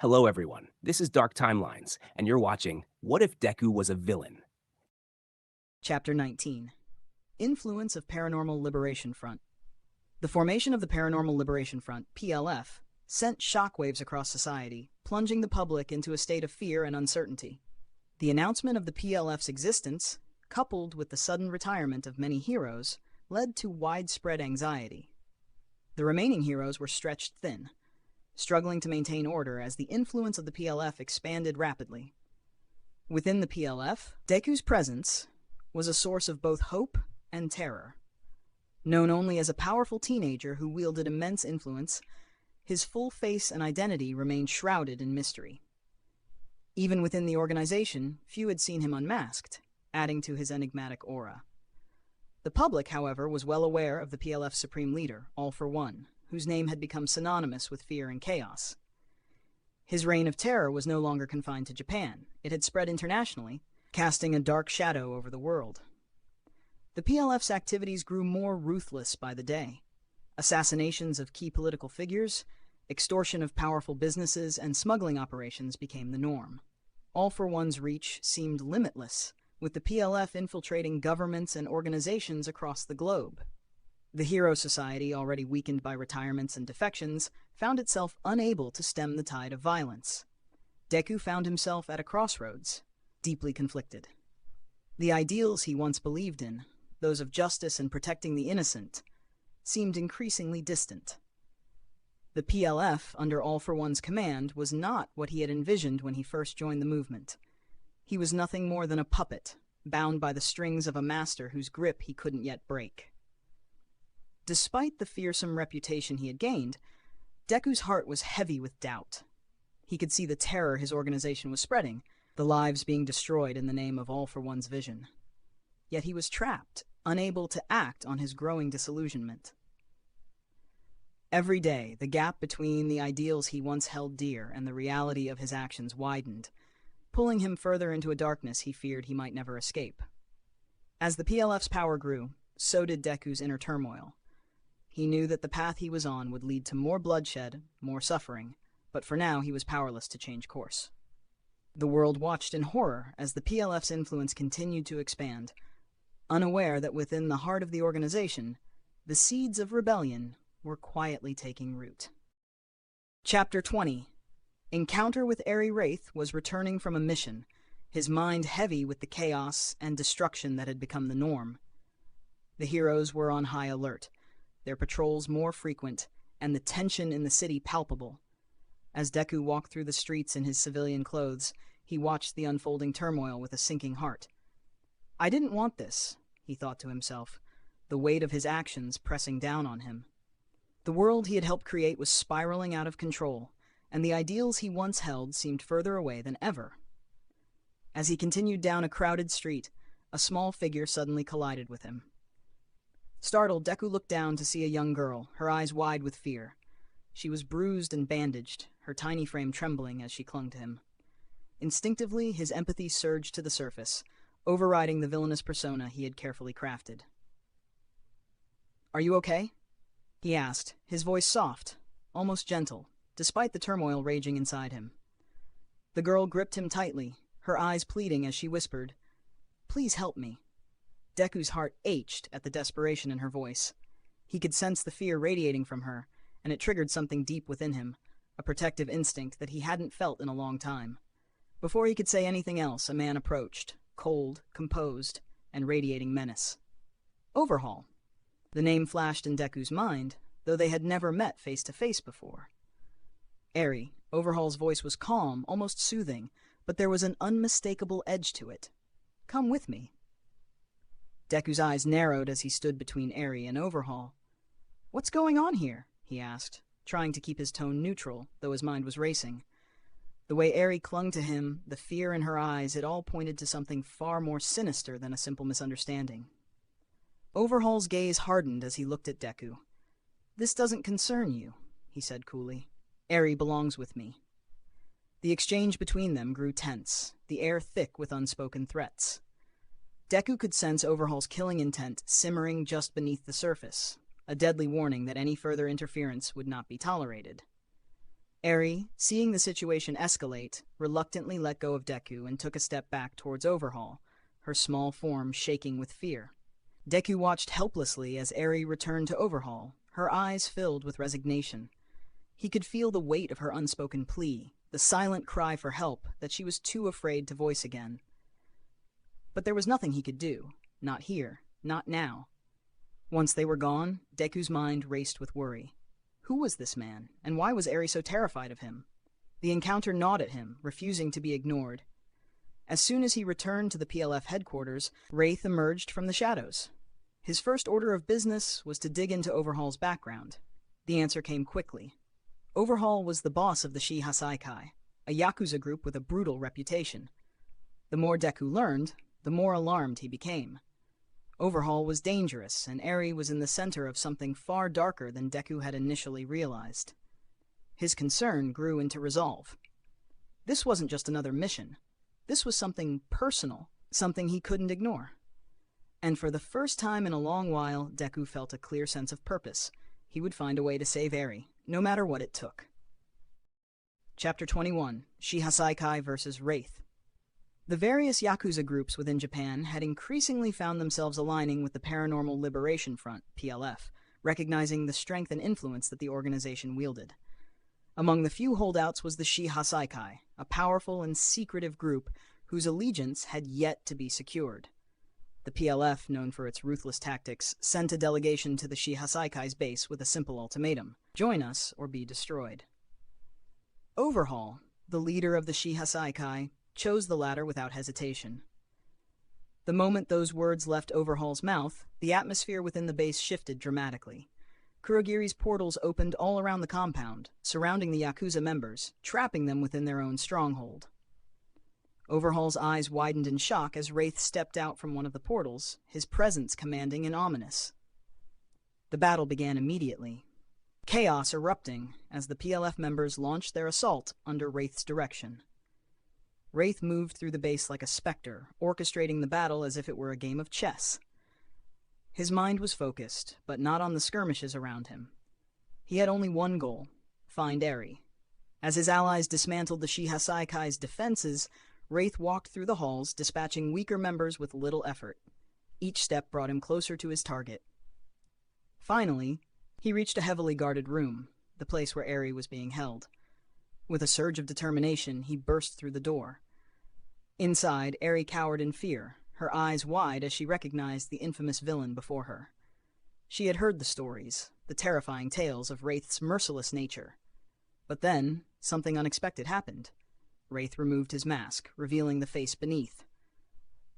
Hello, everyone. This is Dark Timelines, and you're watching What If Deku Was a Villain? Chapter 19. Influence of Paranormal Liberation Front. The formation of the Paranormal Liberation Front, PLF, sent shockwaves across society, plunging the public into a state of fear and uncertainty. The announcement of the PLF's existence, coupled with the sudden retirement of many heroes, led to widespread anxiety. The remaining heroes were stretched thin, struggling to maintain order as the influence of the PLF expanded rapidly. Within the PLF, Deku's presence was a source of both hope and terror. Known only as a powerful teenager who wielded immense influence, his full face and identity remained shrouded in mystery. Even within the organization, few had seen him unmasked, adding to his enigmatic aura. The public, however, was well aware of the PLF's supreme leader, All For One, whose name had become synonymous with fear and chaos. His reign of terror was no longer confined to Japan. It had spread internationally, casting a dark shadow over the world. The PLF's activities grew more ruthless by the day. Assassinations of key political figures, extortion of powerful businesses, and smuggling operations became the norm. All For One's reach seemed limitless, with the PLF infiltrating governments and organizations across the globe. The Hero Society, already weakened by retirements and defections, found itself unable to stem the tide of violence. Deku found himself at a crossroads, deeply conflicted. The ideals he once believed in, those of justice and protecting the innocent, seemed increasingly distant. The PLF, under All For One's command, was not what he had envisioned when he first joined the movement. He was nothing more than a puppet, bound by the strings of a master whose grip he couldn't yet break. Despite the fearsome reputation he had gained, Deku's heart was heavy with doubt. He could see the terror his organization was spreading, the lives being destroyed in the name of All For One's vision. Yet he was trapped, unable to act on his growing disillusionment. Every day, the gap between the ideals he once held dear and the reality of his actions widened, pulling him further into a darkness he feared he might never escape. As the PLF's power grew, so did Deku's inner turmoil. He knew that the path he was on would lead to more bloodshed, more suffering, but for now he was powerless to change course. The world watched in horror as the PLF's influence continued to expand, unaware that within the heart of the organization, the seeds of rebellion were quietly taking root. Chapter 20. Encounter with Wraith was returning from a mission, his mind heavy with the chaos and destruction that had become the norm. The heroes were on high alert, their patrols more frequent, and the tension in the city palpable. As Deku walked through the streets in his civilian clothes, he watched the unfolding turmoil with a sinking heart. I didn't want this, he thought to himself, the weight of his actions pressing down on him. The world he had helped create was spiraling out of control, and the ideals he once held seemed further away than ever. As he continued down a crowded street, a small figure suddenly collided with him. Startled, Deku looked down to see a young girl, her eyes wide with fear. She was bruised and bandaged, her tiny frame trembling as she clung to him. Instinctively, his empathy surged to the surface, overriding the villainous persona he had carefully crafted. "Are you okay?" he asked, his voice soft, almost gentle, despite the turmoil raging inside him. The girl gripped him tightly, her eyes pleading as she whispered, "Please help me." Deku's heart ached at the desperation in her voice. He could sense the fear radiating from her, and it triggered something deep within him, a protective instinct that he hadn't felt in a long time. Before he could say anything else, a man approached, cold, composed, and radiating menace. Overhaul. The name flashed in Deku's mind, though they had never met face to face before. Overhaul's voice was calm, almost soothing, but there was an unmistakable edge to it. "Come with me." Deku's eyes narrowed as he stood between Eri and Overhaul. "What's going on here?" he asked, trying to keep his tone neutral, though his mind was racing. The way Eri clung to him, the fear in her eyes, it all pointed to something far more sinister than a simple misunderstanding. Overhaul's gaze hardened as he looked at Deku. "This doesn't concern you," he said coolly. "Eri belongs with me." The exchange between them grew tense, the air thick with unspoken threats. Deku could sense Overhaul's killing intent simmering just beneath the surface, a deadly warning that any further interference would not be tolerated. Eri, seeing the situation escalate, reluctantly let go of Deku and took a step back towards Overhaul, her small form shaking with fear. Deku watched helplessly as Eri returned to Overhaul, her eyes filled with resignation. He could feel the weight of her unspoken plea, the silent cry for help that she was too afraid to voice again. But there was nothing he could do, not here, not now. Once they were gone, Deku's mind raced with worry. Who was this man, and why was Eri so terrified of him? The encounter gnawed at him, refusing to be ignored. As soon as he returned to the PLF headquarters, Wraith emerged from the shadows. His first order of business was to dig into Overhaul's background. The answer came quickly. Overhaul was the boss of the Shiassaikai, a Yakuza group with a brutal reputation. The more Deku learned, the more alarmed he became. Overhaul was dangerous, and Eri was in the center of something far darker than Deku had initially realized. His concern grew into resolve. This wasn't just another mission. This was something personal, something he couldn't ignore. And for the first time in a long while, Deku felt a clear sense of purpose. He would find a way to save Eri, no matter what it took. Chapter 21, Shiassaikai vs. Wraith. The various Yakuza groups within Japan had increasingly found themselves aligning with the Paranormal Liberation Front, PLF, recognizing the strength and influence that the organization wielded. Among the few holdouts was the Shiassaikai, a powerful and secretive group whose allegiance had yet to be secured. The PLF, known for its ruthless tactics, sent a delegation to the Shiassaikai's base with a simple ultimatum: join us or be destroyed. Overhaul, the leader of the Shiassaikai, chose the latter without hesitation. The moment those words left Overhaul's mouth, the atmosphere within the base shifted dramatically. Kurogiri's portals opened all around the compound, surrounding the Yakuza members, trapping them within their own stronghold. Overhaul's eyes widened in shock as Wraith stepped out from one of the portals, his presence commanding and ominous. The battle began immediately, chaos erupting as the PLF members launched their assault under Wraith's direction. Wraith moved through the base like a specter, orchestrating the battle as if it were a game of chess. His mind was focused, but not on the skirmishes around him. He had only one goal: find Eri. As his allies dismantled the Shiassaikai's defenses, Wraith walked through the halls, dispatching weaker members with little effort. Each step brought him closer to his target. Finally, he reached a heavily guarded room, the place where Eri was being held. With a surge of determination, he burst through the door. Inside, Eri cowered in fear, her eyes wide as she recognized the infamous villain before her. She had heard the stories, the terrifying tales of Wraith's merciless nature. But then, something unexpected happened. Wraith removed his mask, revealing the face beneath.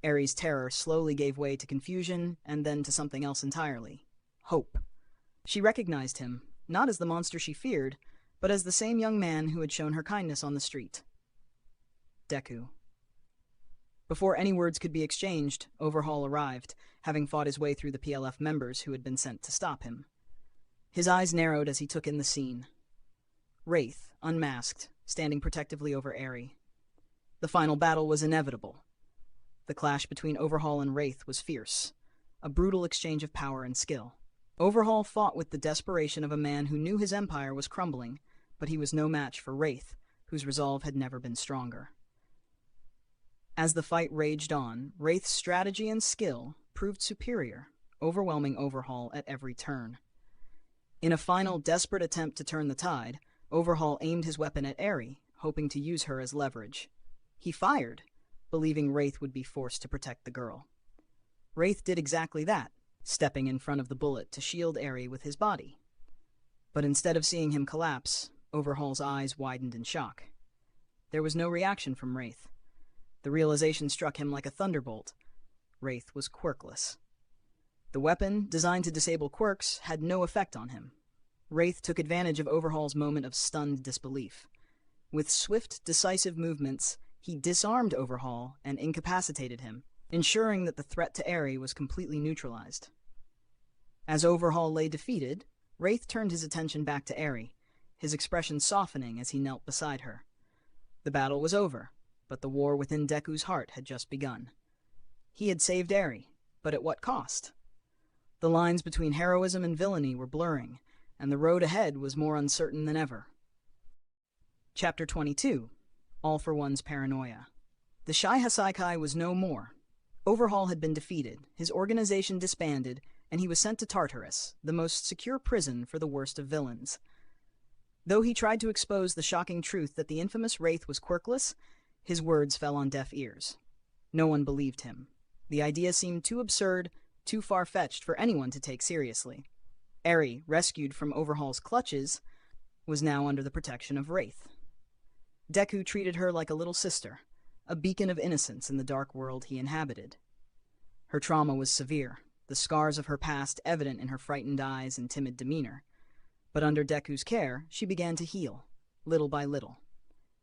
Eri's terror slowly gave way to confusion, and then to something else entirely: hope. She recognized him, not as the monster she feared, but as the same young man who had shown her kindness on the street. Deku. Before any words could be exchanged, Overhaul arrived, having fought his way through the PLF members who had been sent to stop him. His eyes narrowed as he took in the scene. Wraith, unmasked, standing protectively over Eri. The final battle was inevitable. The clash between Overhaul and Wraith was fierce, a brutal exchange of power and skill. Overhaul fought with the desperation of a man who knew his empire was crumbling, but he was no match for Wraith, whose resolve had never been stronger. As the fight raged on, Wraith's strategy and skill proved superior, overwhelming Overhaul at every turn. In a final desperate attempt to turn the tide, Overhaul aimed his weapon at Eri, hoping to use her as leverage. He fired, believing Wraith would be forced to protect the girl. Wraith did exactly that, stepping in front of the bullet to shield Eri with his body. But instead of seeing him collapse, Overhaul's eyes widened in shock. There was no reaction from Wraith. The realization struck him like a thunderbolt. Wraith was quirkless. The weapon, designed to disable quirks, had no effect on him. Wraith took advantage of Overhaul's moment of stunned disbelief. With swift, decisive movements, he disarmed Overhaul and incapacitated him, ensuring that the threat to Eri was completely neutralized. As Overhaul lay defeated, Wraith turned his attention back to Eri, his expression softening as he knelt beside her. The battle was over, but the war within Deku's heart had just begun. He had saved Eri, but at what cost? The lines between heroism and villainy were blurring, and the road ahead was more uncertain than ever. Chapter 22. All For Ones Paranoia. The Shiassaikai was no more. Overhaul had been defeated, his organization disbanded, and he was sent to Tartarus, the most secure prison for the worst of villains. Though he tried to expose the shocking truth that the infamous Wraith was quirkless, his words fell on deaf ears. No one believed him. The idea seemed too absurd, too far-fetched for anyone to take seriously. Eri, rescued from Overhaul's clutches, was now under the protection of Wraith. Deku treated her like a little sister, a beacon of innocence in the dark world he inhabited. Her trauma was severe, the scars of her past evident in her frightened eyes and timid demeanor. But under Deku's care, she began to heal, little by little.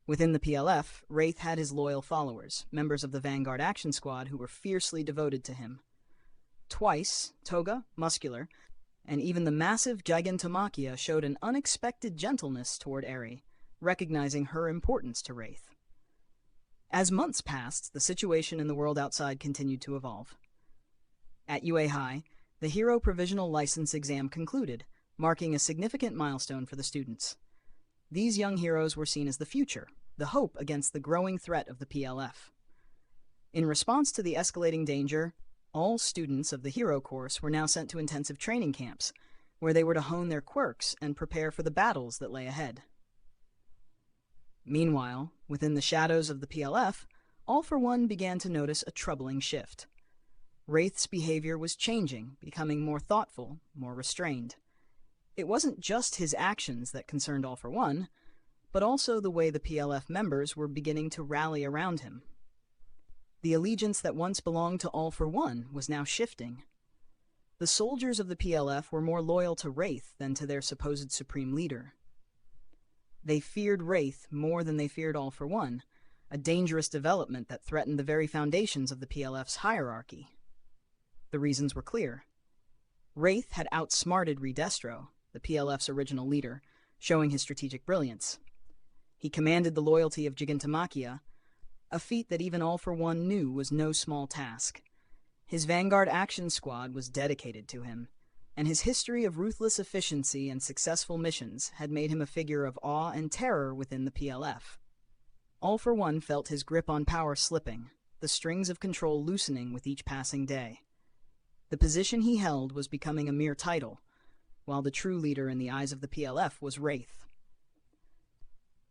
Within the PLF, Wraith had his loyal followers, members of the Vanguard Action Squad who were fiercely devoted to him. Twice, Toga, Muscular, and even the massive Gigantomachia showed an unexpected gentleness toward Eri, recognizing her importance to Wraith. As months passed, the situation in the world outside continued to evolve. At UA High, the Hero Provisional License exam concluded, marking a significant milestone for the students. These young heroes were seen as the future, the hope against the growing threat of the PLF. In response to the escalating danger, all students of the Hero course were now sent to intensive training camps, where they were to hone their quirks and prepare for the battles that lay ahead. Meanwhile, within the shadows of the PLF, All For One began to notice a troubling shift. Wraith's behavior was changing, becoming more thoughtful, more restrained. It wasn't just his actions that concerned All For One, but also the way the PLF members were beginning to rally around him. The allegiance that once belonged to All For One was now shifting. The soldiers of the PLF were more loyal to Wraith than to their supposed supreme leader. They feared Wraith more than they feared All For One, a dangerous development that threatened the very foundations of the PLF's hierarchy. The reasons were clear. Wraith had outsmarted Redestro, the PLF's original leader, showing his strategic brilliance. He commanded the loyalty of Gigantomachia, a feat that even All For One knew was no small task. His Vanguard Action Squad was dedicated to him, and his history of ruthless efficiency and successful missions had made him a figure of awe and terror within the PLF. All For One felt his grip on power slipping, the strings of control loosening with each passing day. The position he held was becoming a mere title, while the true leader in the eyes of the PLF was Wraith.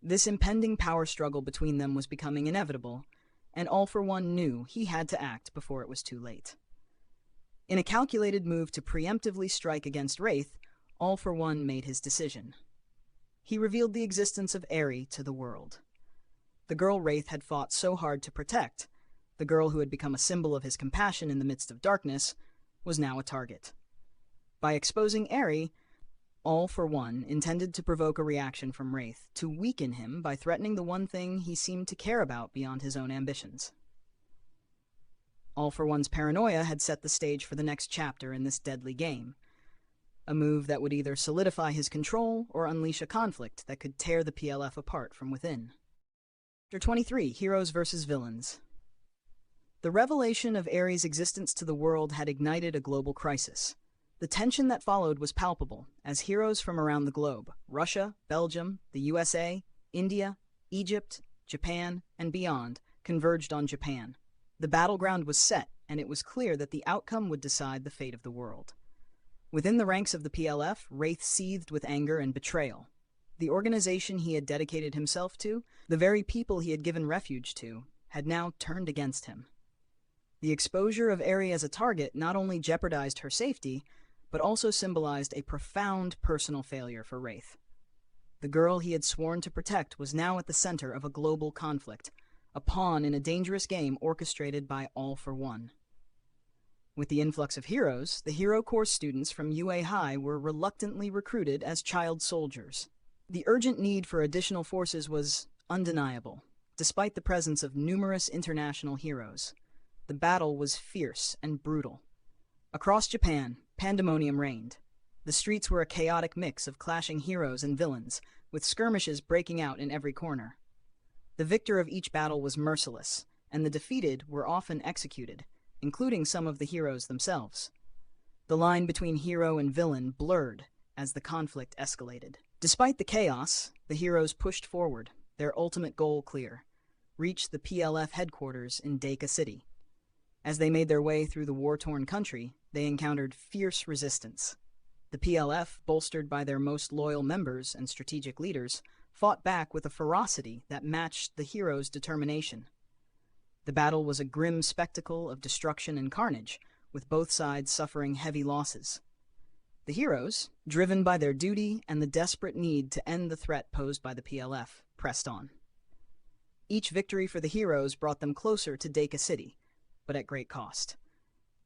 This impending power struggle between them was becoming inevitable, and All For One knew he had to act before it was too late. In a calculated move to preemptively strike against Wraith, All For One made his decision. He revealed the existence of Eri to the world. The girl Wraith had fought so hard to protect, the girl who had become a symbol of his compassion in the midst of darkness, was now a target. By exposing Eri, All For One intended to provoke a reaction from Wraith, to weaken him by threatening the one thing he seemed to care about beyond his own ambitions. All For One's paranoia had set the stage for the next chapter in this deadly game, a move that would either solidify his control or unleash a conflict that could tear the PLF apart from within. Chapter 23, Heroes vs. Villains. The revelation of Eri's existence to the world had ignited a global crisis. The tension that followed was palpable, as heroes from around the globe, Russia, Belgium, the USA, India, Egypt, Japan, and beyond, converged on Japan. The battleground was set, and it was clear that the outcome would decide the fate of the world. Within the ranks of the PLF, Wraith seethed with anger and betrayal. The organization he had dedicated himself to, the very people he had given refuge to, had now turned against him. The exposure of Eri as a target not only jeopardized her safety, but also symbolized a profound personal failure for Wraith. The girl he had sworn to protect was now at the center of a global conflict, a pawn in a dangerous game orchestrated by All For One. With the influx of heroes, the Hero Course students from UA High were reluctantly recruited as child soldiers. The urgent need for additional forces was undeniable, despite the presence of numerous international heroes. The battle was fierce and brutal. Across Japan, pandemonium reigned. The streets were a chaotic mix of clashing heroes and villains, with skirmishes breaking out in every corner. The victor of each battle was merciless, and the defeated were often executed, including some of the heroes themselves. The line between hero and villain blurred as the conflict escalated. Despite the chaos, the heroes pushed forward, their ultimate goal clear: reach the PLF headquarters in DEA City. As they made their way through the war-torn country, they encountered fierce resistance. The PLF, bolstered by their most loyal members and strategic leaders, fought back with a ferocity that matched the heroes' determination. The battle was a grim spectacle of destruction and carnage, with both sides suffering heavy losses. The heroes, driven by their duty and the desperate need to end the threat posed by the PLF, pressed on. Each victory for the heroes brought them closer to DEA City, but at great cost.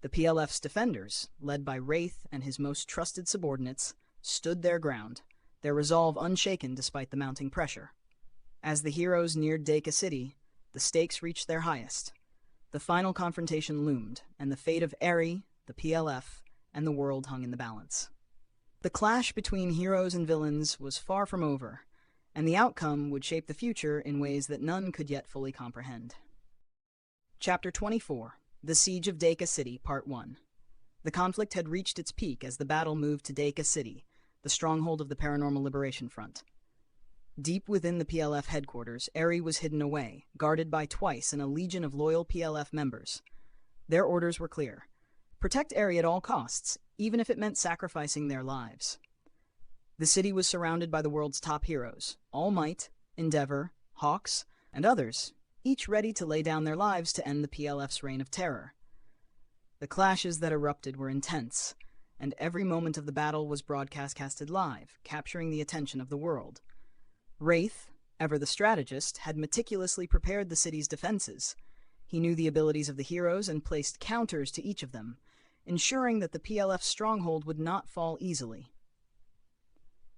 The PLF's defenders, led by Wraith and his most trusted subordinates, stood their ground, their resolve unshaken despite the mounting pressure. As the heroes neared DEA City, the stakes reached their highest. The final confrontation loomed, and the fate of Eri, the PLF, and the world hung in the balance. The clash between heroes and villains was far from over, and the outcome would shape the future in ways that none could yet fully comprehend. Chapter 24. The Siege of DEA City, Part 1. The conflict had reached its peak as the battle moved to DEA City, the stronghold of the Paranormal Liberation Front. Deep within the PLF headquarters, Eri was hidden away, guarded by Twice and a legion of loyal PLF members. Their orders were clear: protect Eri at all costs, even if it meant sacrificing their lives. The city was surrounded by the world's top heroes: All Might, Endeavor, Hawks, and others, each ready to lay down their lives to end the PLF's reign of terror. The clashes that erupted were intense, and every moment of the battle was broadcasted live, capturing the attention of the world. Wraith, ever the strategist, had meticulously prepared the city's defenses. He knew the abilities of the heroes and placed counters to each of them, ensuring that the PLF's stronghold would not fall easily.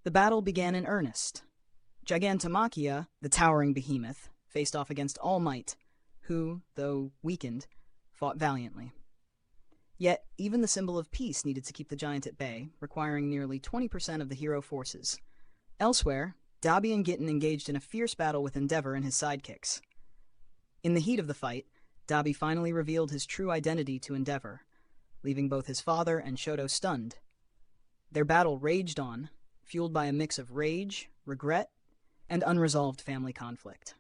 The battle began in earnest. Gigantomachia, the towering behemoth, faced off against All Might, who, though weakened, fought valiantly. Yet, even the symbol of peace needed to keep the giant at bay, requiring nearly 20% of the hero forces. Elsewhere, Dabi and Gitten engaged in a fierce battle with Endeavor and his sidekicks. In the heat of the fight, Dabi finally revealed his true identity to Endeavor, leaving both his father and Shoto stunned. Their battle raged on, fueled by a mix of rage, regret, and unresolved family conflict.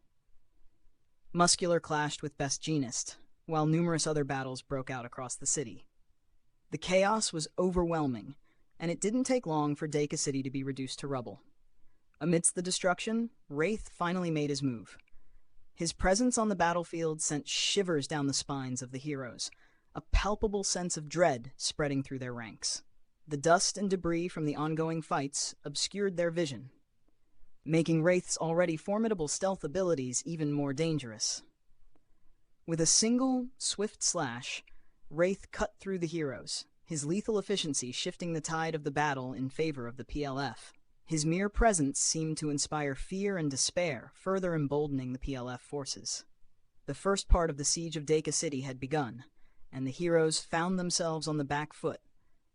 Muscular clashed with Best Jeanist, while numerous other battles broke out across the city. The chaos was overwhelming, and it didn't take long for DEA City to be reduced to rubble. Amidst the destruction, Wraith finally made his move. His presence on the battlefield sent shivers down the spines of the heroes, a palpable sense of dread spreading through their ranks. The dust and debris from the ongoing fights obscured their vision, making Wraith's already formidable stealth abilities even more dangerous. With a single, swift slash, Wraith cut through the heroes, his lethal efficiency shifting the tide of the battle in favor of the PLF. His mere presence seemed to inspire fear and despair, further emboldening the PLF forces. The first part of the Siege of DEA City had begun, and the heroes found themselves on the back foot,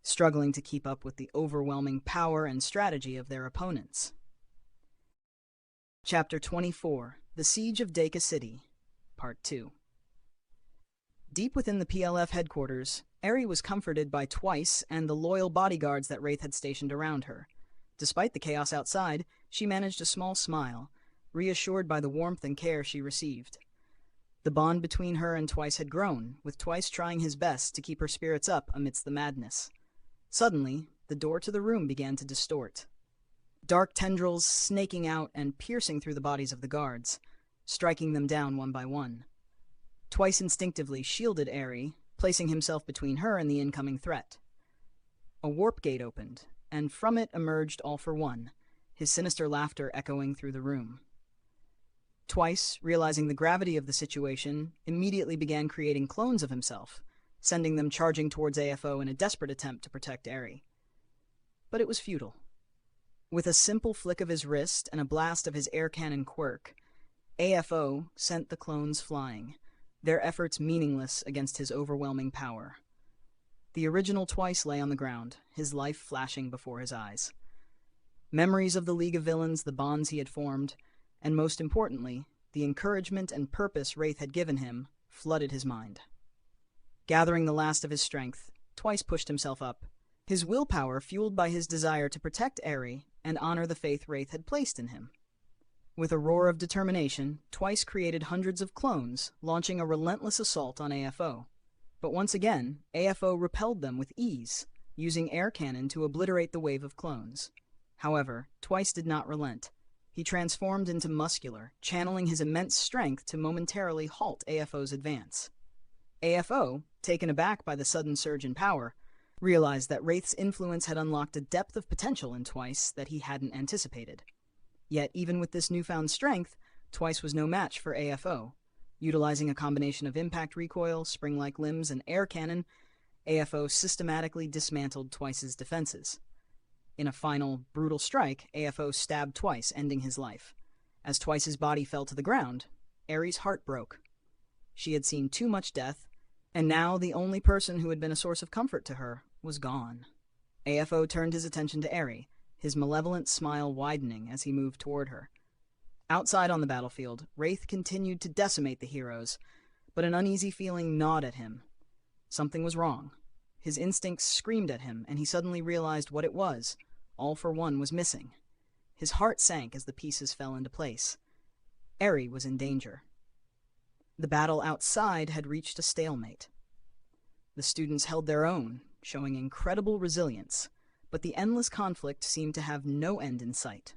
struggling to keep up with the overwhelming power and strategy of their opponents. Chapter 24. The Siege of DEA City, Part 2. Deep within the PLF headquarters, Eri was comforted by Twice and the loyal bodyguards that Wraith had stationed around her. Despite the chaos outside, she managed a small smile, reassured by the warmth and care she received. The bond between her and Twice had grown, with Twice trying his best to keep her spirits up amidst the madness. Suddenly, the door to the room began to distort, dark tendrils snaking out and piercing through the bodies of the guards, striking them down one by one. Twice instinctively shielded Eri, placing himself between her and the incoming threat. A warp gate opened, and from it emerged All For One, his sinister laughter echoing through the room. Twice, realizing the gravity of the situation, immediately began creating clones of himself, sending them charging towards AFO in a desperate attempt to protect Eri. But it was futile. With a simple flick of his wrist and a blast of his air cannon quirk, AFO sent the clones flying, their efforts meaningless against his overwhelming power. The original Twice lay on the ground, his life flashing before his eyes. Memories of the League of Villains, the bonds he had formed, and most importantly, the encouragement and purpose Wraith had given him, flooded his mind. Gathering the last of his strength, Twice pushed himself up, his willpower fueled by his desire to protect Eri and honor the faith Wraith had placed in him. With a roar of determination, Twice created hundreds of clones, launching a relentless assault on AFO. But once again, AFO repelled them with ease, using air cannon to obliterate the wave of clones. However, Twice did not relent. He transformed into Muscular, channeling his immense strength to momentarily halt AFO's advance. AFO, taken aback by the sudden surge in power, realized that Wraith's influence had unlocked a depth of potential in Twice that he hadn't anticipated. Yet, even with this newfound strength, Twice was no match for AFO. Utilizing a combination of impact recoil, spring-like limbs, and air cannon, AFO systematically dismantled Twice's defenses. In a final, brutal strike, AFO stabbed Twice, ending his life. As Twice's body fell to the ground, Aries' heart broke. She had seen too much death, and now the only person who had been a source of comfort to her was gone. AFO turned his attention to Aerie, his malevolent smile widening as he moved toward her. Outside on the battlefield, Wraith continued to decimate the heroes, but an uneasy feeling gnawed at him. Something was wrong. His instincts screamed at him, and he suddenly realized what it was. All for One was missing. His heart sank as the pieces fell into place. Aerie was in danger. The battle outside had reached a stalemate. The students held their own, showing incredible resilience, but the endless conflict seemed to have no end in sight.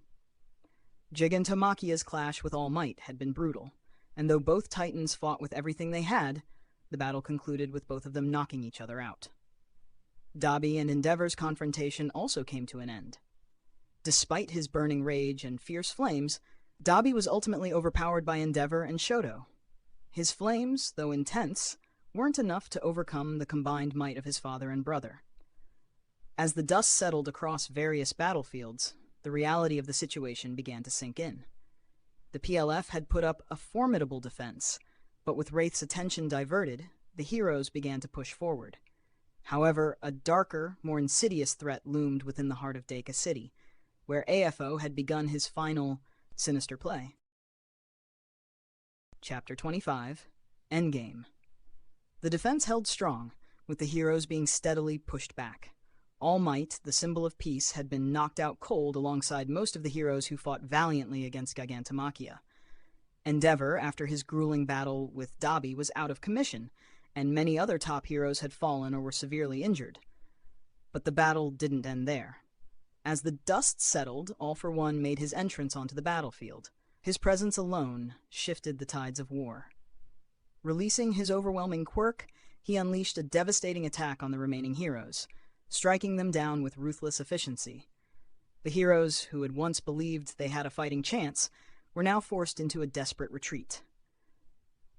Gigantamachia's clash with All Might had been brutal, and though both titans fought with everything they had, the battle concluded with both of them knocking each other out. Dabi and Endeavor's confrontation also came to an end. Despite his burning rage and fierce flames, Dabi was ultimately overpowered by Endeavor and Shoto. His flames, though intense, weren't enough to overcome the combined might of his father and brother. As the dust settled across various battlefields, the reality of the situation began to sink in. The PLF had put up a formidable defense, but with Wraith's attention diverted, the heroes began to push forward. However, a darker, more insidious threat loomed within the heart of DEA City, where AFO had begun his final, sinister play. Chapter 25, Endgame. The defense held strong, with the heroes being steadily pushed back. All Might, the symbol of peace, had been knocked out cold alongside most of the heroes who fought valiantly against Gigantomachia. Endeavor, after his grueling battle with Dabi, was out of commission, and many other top heroes had fallen or were severely injured. But the battle didn't end there. As the dust settled, All for One made his entrance onto the battlefield. His presence alone shifted the tides of war. Releasing his overwhelming quirk, he unleashed a devastating attack on the remaining heroes, striking them down with ruthless efficiency. The heroes, who had once believed they had a fighting chance, were now forced into a desperate retreat.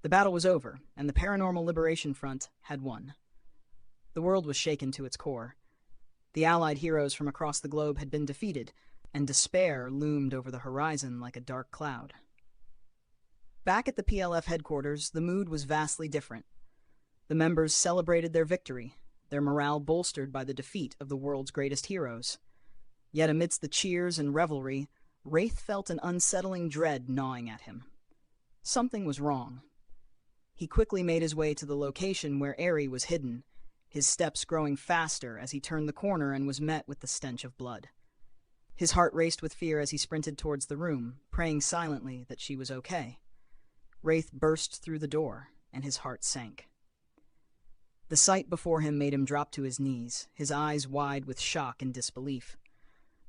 The battle was over, and the Paranormal Liberation Front had won. The world was shaken to its core. The Allied heroes from across the globe had been defeated, and despair loomed over the horizon like a dark cloud. Back at the PLF headquarters, the mood was vastly different. The members celebrated their victory, their morale bolstered by the defeat of the world's greatest heroes. Yet amidst the cheers and revelry, Wraith felt an unsettling dread gnawing at him. Something was wrong. He quickly made his way to the location where Aerie was hidden, his steps growing faster as he turned the corner and was met with the stench of blood. His heart raced with fear as he sprinted towards the room, praying silently that she was okay. Wraith burst through the door, and his heart sank. The sight before him made him drop to his knees, his eyes wide with shock and disbelief.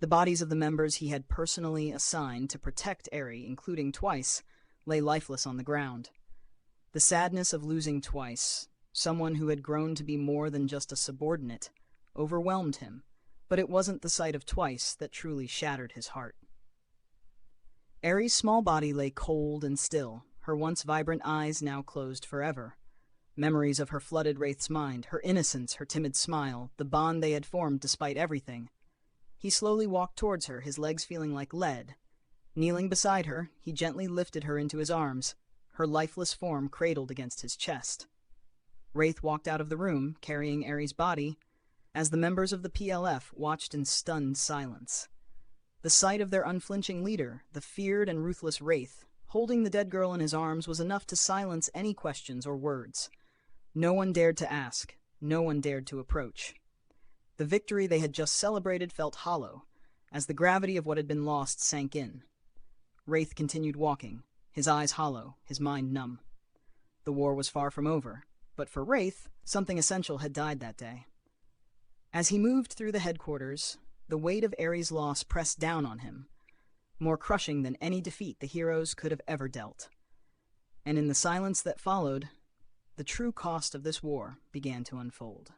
The bodies of the members he had personally assigned to protect Aerie, including Twice, lay lifeless on the ground. The sadness of losing Twice, someone who had grown to be more than just a subordinate, overwhelmed him, but it wasn't the sight of Twice that truly shattered his heart. Aerie's small body lay cold and still, her once vibrant eyes now closed forever. Memories of her flooded Wraith's mind, her innocence, her timid smile, the bond they had formed despite everything. He slowly walked towards her, his legs feeling like lead. Kneeling beside her, he gently lifted her into his arms, her lifeless form cradled against his chest. Wraith walked out of the room, carrying Aerie's body, as the members of the PLF watched in stunned silence. The sight of their unflinching leader, the feared and ruthless Wraith, holding the dead girl in his arms was enough to silence any questions or words. No one dared to ask, no one dared to approach. The victory they had just celebrated felt hollow, as the gravity of what had been lost sank in. Wraith continued walking, his eyes hollow, his mind numb. The war was far from over, but for Wraith, something essential had died that day. As he moved through the headquarters, the weight of Ares' loss pressed down on him, more crushing than any defeat the heroes could have ever dealt. And in the silence that followed, the true cost of this war began to unfold.